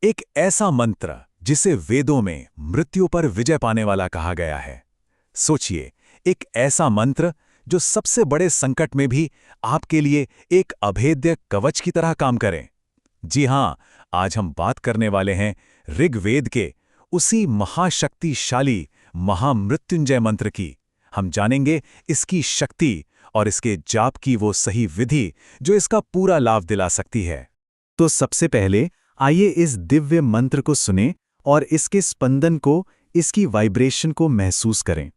एक ऐसा मंत्र जिसे वेदों में मृत्यु पर विजय पाने वाला कहा गया है। सोचिए, एक ऐसा मंत्र जो सबसे बड़े संकट में भी आपके लिए एक अभेद्य कवच की तरह काम करे। जी हां, आज हम बात करने वाले हैं ऋग्वेद के उसी महाशक्तिशाली महामृत्युंजय मंत्र की। हम जानेंगे इसकी शक्ति और इसके जाप की वो सही विधि जो इसका पूरा लाभ दिला सकती है। तो सबसे पहले आइए इस दिव्य मंत्र को सुनें और इसके स्पंदन को, इसकी वाइब्रेशन को महसूस करें।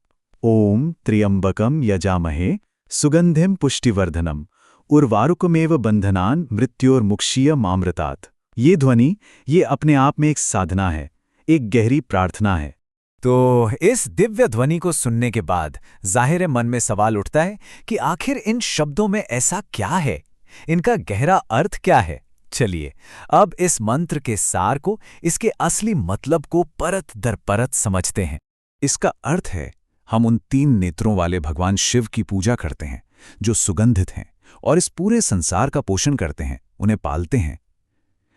ओम त्र्यंबकम यजामहे सुगंधिम पुष्टिवर्धनम उर्वारुकमेव बंधनान मृत्योर्मुक्षीय मामृतात्। ये ध्वनि, ये अपने आप में एक साधना है, एक गहरी प्रार्थना है। तो इस दिव्य ध्वनि को सुनने के बाद जाहिर मन में सवाल उठता है कि आखिर इन शब्दों में ऐसा क्या है, इनका गहरा अर्थ क्या है। चलिए अब इस मंत्र के सार को, इसके असली मतलब को परत दर परत समझते हैं। इसका अर्थ है, हम उन 3 नेत्रों वाले भगवान शिव की पूजा करते हैं जो सुगंधित हैं और इस पूरे संसार का पोषण करते हैं, उन्हें पालते हैं।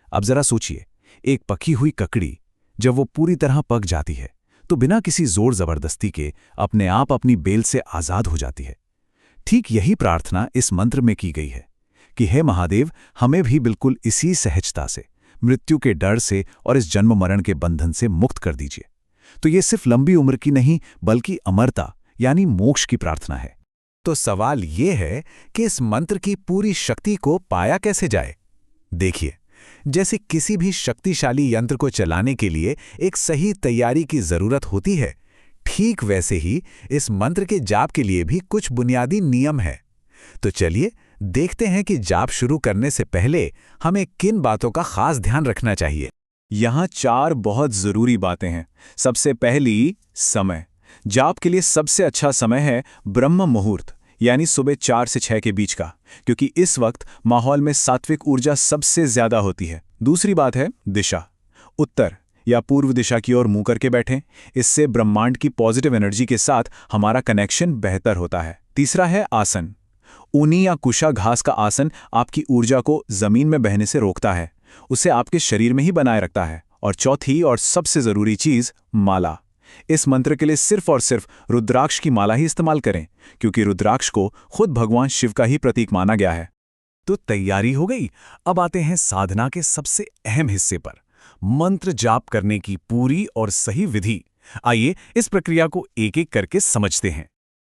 अब जरा सोचिए, एक पकी हुई ककड़ी जब वो पूरी तरह पक जाती है तो बिना किसी जोर जबरदस्ती के अपने आप अपनी बेल से आजाद हो जाती है। ठीक यही प्रार्थना इस मंत्र में की गई है कि हे महादेव, हमें भी बिल्कुल इसी सहजता से, मृत्यु के डर से और इस जन्म मरण के बंधन से मुक्त कर दीजिए। तो ये सिर्फ लंबी उम्र की नहीं बल्कि अमरता यानी मोक्ष की प्रार्थना है। तो सवाल ये है कि इस मंत्र की पूरी शक्ति को पाया कैसे जाए। देखिए, जैसे किसी भी शक्तिशाली यंत्र को चलाने के लिए एक सही तैयारी की जरूरत होती है, ठीक वैसे ही इस मंत्र के जाप के लिए भी कुछ बुनियादी नियम है। तो चलिए देखते हैं कि जाप शुरू करने से पहले हमें किन बातों का खास ध्यान रखना चाहिए। यहाँ 4 बहुत जरूरी बातें हैं। सबसे पहली, समय। जाप के लिए सबसे अच्छा समय है ब्रह्म मुहूर्त, यानी सुबह 4 से 6 के बीच का, क्योंकि इस वक्त माहौल में सात्विक ऊर्जा सबसे ज्यादा होती है। दूसरी बात है दिशा। उत्तर या पूर्व दिशा की ओर मुंह करके बैठें, इससे ब्रह्मांड की पॉजिटिव एनर्जी के साथ हमारा कनेक्शन बेहतर होता है। तीसरा है आसन। ऊनी या कुशा घास का आसन आपकी ऊर्जा को जमीन में बहने से रोकता है, उसे आपके शरीर में ही बनाए रखता है। और चौथी और सबसे जरूरी चीज, माला। इस मंत्र के लिए सिर्फ और सिर्फ रुद्राक्ष की माला ही इस्तेमाल करें, क्योंकि रुद्राक्ष को खुद भगवान शिव का ही प्रतीक माना गया है। तो तैयारी हो गई। अब आते हैं साधना के सबसे अहम हिस्से पर, मंत्र जाप करने की पूरी और सही विधि। आइए इस प्रक्रिया को एक एक करके समझते हैं।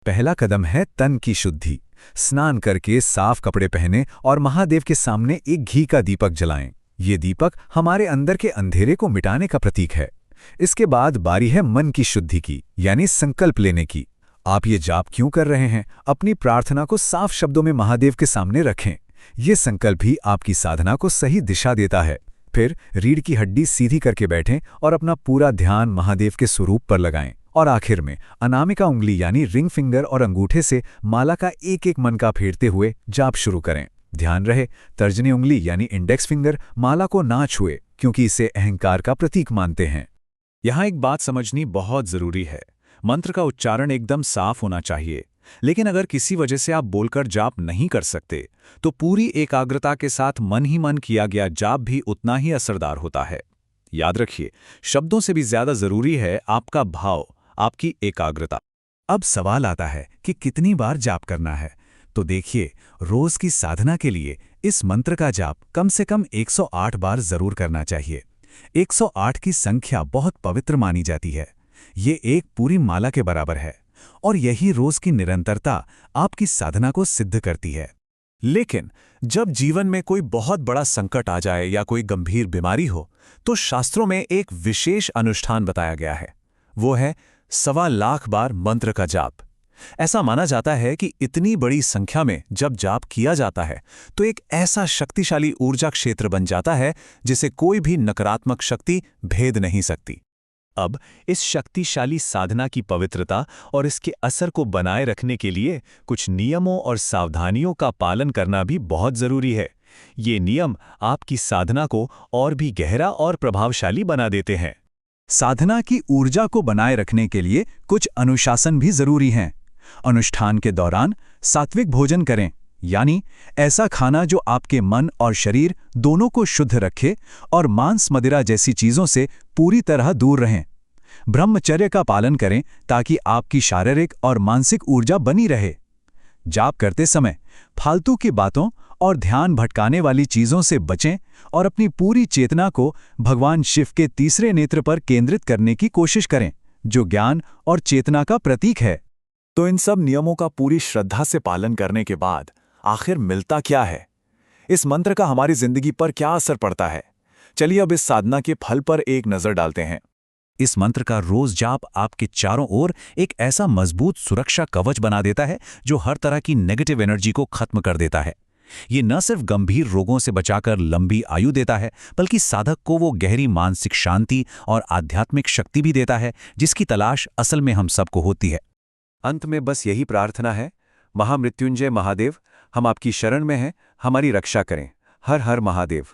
पहला कदम है तन की शुद्धि। स्नान करके साफ कपड़े पहने और महादेव के सामने एक घी का दीपक जलाएं। ये दीपक हमारे अंदर के अंधेरे को मिटाने का प्रतीक है। इसके बाद बारी है मन की शुद्धि की, यानी संकल्प लेने की। आप ये जाप क्यों कर रहे हैं, अपनी प्रार्थना को साफ शब्दों में महादेव के सामने रखें। ये संकल्प ही आपकी साधना को सही दिशा देता है। फिर रीढ़ की हड्डी सीधी करके बैठें और अपना पूरा ध्यान महादेव के स्वरूप पर लगाएं। और आखिर में अनामिका उंगली यानी रिंग फिंगर और अंगूठे से माला का एक एक मनका फेरते हुए जाप शुरू करें। ध्यान रहे, तर्जनी उंगली यानी इंडेक्स फिंगर माला को ना छुए, क्योंकि इसे अहंकार का प्रतीक मानते हैं। यहाँ एक बात समझनी बहुत जरूरी है, मंत्र का उच्चारण एकदम साफ होना चाहिए। लेकिन अगर किसी वजह से आप बोलकर जाप नहीं कर सकते, तो पूरी एकाग्रता के साथ मन ही मन किया गया जाप भी उतना ही असरदार होता है। याद रखिए, शब्दों से भी ज्यादा जरूरी है आपका भाव, आपकी एकाग्रता। अब सवाल आता है कि कितनी बार जाप करना है। तो देखिए, रोज की साधना के लिए इस मंत्र का जाप कम से कम 108 बार जरूर करना चाहिए। 108 की संख्या बहुत पवित्र मानी जाती है। ये एक पूरी माला के बराबर है और यही रोज की निरंतरता आपकी साधना को सिद्ध करती है। लेकिन जब जीवन में कोई बहुत बड़ा संकट आ जाए या कोई गंभीर बीमारी हो, तो शास्त्रों में एक विशेष अनुष्ठान बताया गया है। वो है 1.25 लाख बार मंत्र का जाप। ऐसा माना जाता है कि इतनी बड़ी संख्या में जब जाप किया जाता है तो एक ऐसा शक्तिशाली ऊर्जा क्षेत्र बन जाता है जिसे कोई भी नकारात्मक शक्ति भेद नहीं सकती। अब इस शक्तिशाली साधना की पवित्रता और इसके असर को बनाए रखने के लिए कुछ नियमों और सावधानियों का पालन करना भी बहुत जरूरी है। ये नियम आपकी साधना को और भी गहरा और प्रभावशाली बना देते हैं। साधना की ऊर्जा को बनाए रखने के लिए कुछ अनुशासन भी जरूरी हैं। अनुष्ठान के दौरान सात्विक भोजन करें, यानी ऐसा खाना जो आपके मन और शरीर दोनों को शुद्ध रखे और मांस मदिरा जैसी चीजों से पूरी तरह दूर रहें। ब्रह्मचर्य का पालन करें ताकि आपकी शारीरिक और मानसिक ऊर्जा बनी रहे। जाप करते समय फालतू की बातों और ध्यान भटकाने वाली चीजों से बचें और अपनी पूरी चेतना को भगवान शिव के तीसरे नेत्र पर केंद्रित करने की कोशिश करें, जो ज्ञान और चेतना का प्रतीक है। तो इन सब नियमों का पूरी श्रद्धा से पालन करने के बाद आखिर मिलता क्या है? इस मंत्र का हमारी जिंदगी पर क्या असर पड़ता है? चलिए अब इस साधना के फल पर एक नजर डालते हैं। इस मंत्र का रोज जाप आपके चारों ओर एक ऐसा मजबूत सुरक्षा कवच बना देता है जो हर तरह की नेगेटिव एनर्जी को खत्म कर देता है। ये न सिर्फ गंभीर रोगों से बचाकर लंबी आयु देता है, बल्कि साधक को वो गहरी मानसिक शांति और आध्यात्मिक शक्ति भी देता है जिसकी तलाश असल में हम सबको होती है। अंत में बस यही प्रार्थना है, महामृत्युंजय महादेव, हम आपकी शरण में हैं, हमारी रक्षा करें। हर हर महादेव।